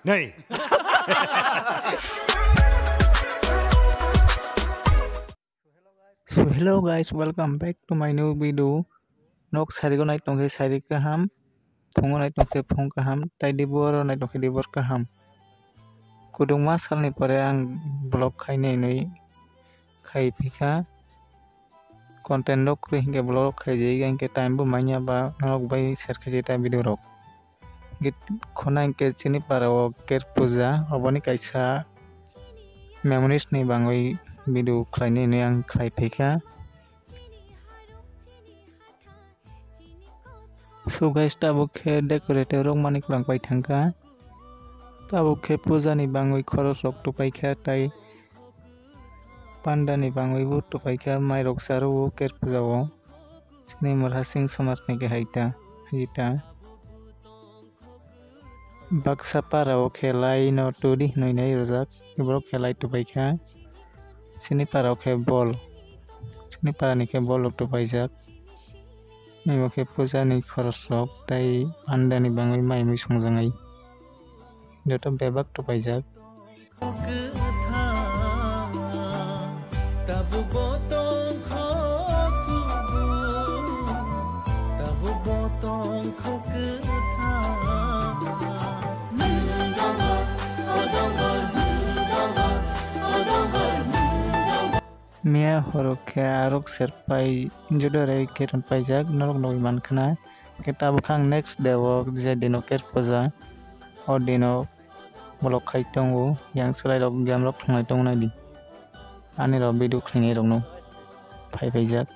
Này. So hello guys, welcome back to my new video. Nok sarigo naik tongke sari kaham, fungo naik tongke fung kaham, tai dibor naik tongke dibor kaham. Kudung masal ni pare ang blog khai nei khai pika. Content nok hingga blog khai jai hingga time bu manya ba nok bai share khai jai video rok. Git khona hingga chini parao ker puja oboni kaisa memories ni bangoi video khai nei ang khai pika. So guys tabo khe decorator rok manik lang pai thangka. Tabo khe puja ni bangoi khoros rok tupai kha tai panda ni bangoi bu tupai kha mai rok saru ker puja o. Chini marhasing samaj ni ke haita hita. Baksa para o khelai no turi noi nai rojak ibro khelai tupai kha. Chini para o khe ball. Chini para ni khe ball rok tupai jak. Mai khe puja ni khoros rok tai panda ni bangoi mai mui songjangai. Joto bebak tupai jak. Mia horok khe arok serpai jodore keton paijak norok noi mankhana kita bukhang next day o je dino ker puja o dino bolok khai tongo yang sulai rok gam rok thangnai tong nai di ani rok video khlini rok no phai paijak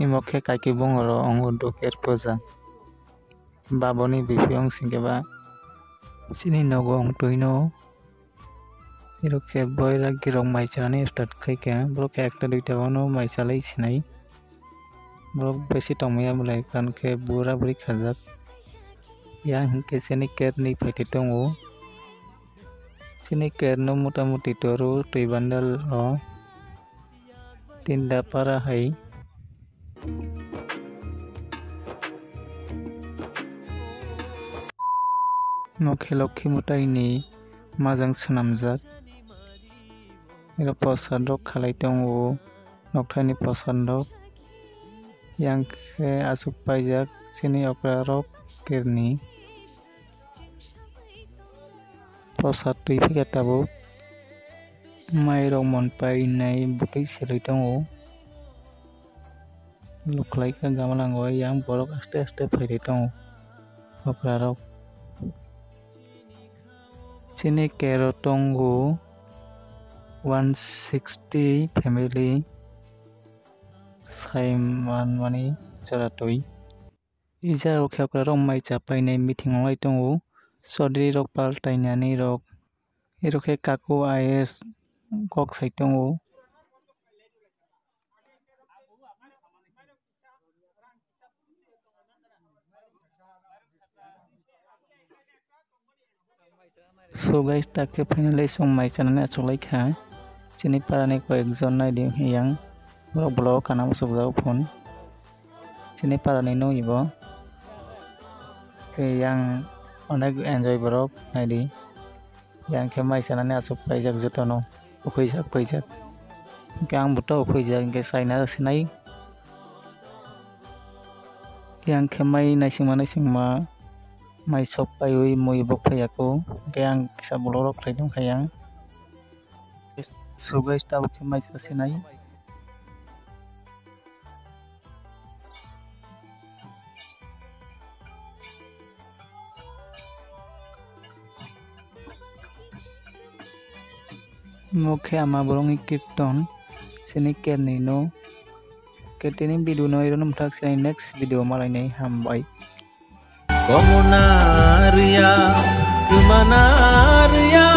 imo khe kaiki bongoro ongo do ker puja baboni bipyong singeba chini nogo ong toino Iroke boyra girong mai chalani start khaika blok ekta duita ono mai chalai sinai blok besi tongmaya bulai kan ke bura buri khajak yang hingke seni ker ni phaite tongo sini ker no motamuti toru tui bandal o tinda para hai mokhe lokhi mutai ni majang sanamjak ero posad rok khalai tongo nokthani posad rok yang khe asuk paijak chini okra rok kerni posad tui phika tabo mai rok monpai nai butui selai tongo luklai ka gamalango yang borok aste aste phaidai tongo okra rok chini kero tongo 160 family saiman mani jaratoi ija okhe okra rok mai chapai nai meeting oi tongo chodri rok paltainani rok erokhe kaku is kok sai tongo so guys take finally song mai chanane achoklai kha chini parani ko ekjon nai di yang blog kana musuk jau phone chini parani no ibo ke yang onek enjoy borok nai di yang ke mai chanane achuk paijak jotono ukhoijak paijak ke ang buto ukhoijak ke saina sinai yang ke mai naisingma mai sok paiui mui bok phayako ke ang kisa bolorok khlaidong khayang so guys tabo ke mai sasinai mokhe ama borong kirton sini kerni no ketini video no iron thak sini next video malai nei hambai Komonaria, kemana ria?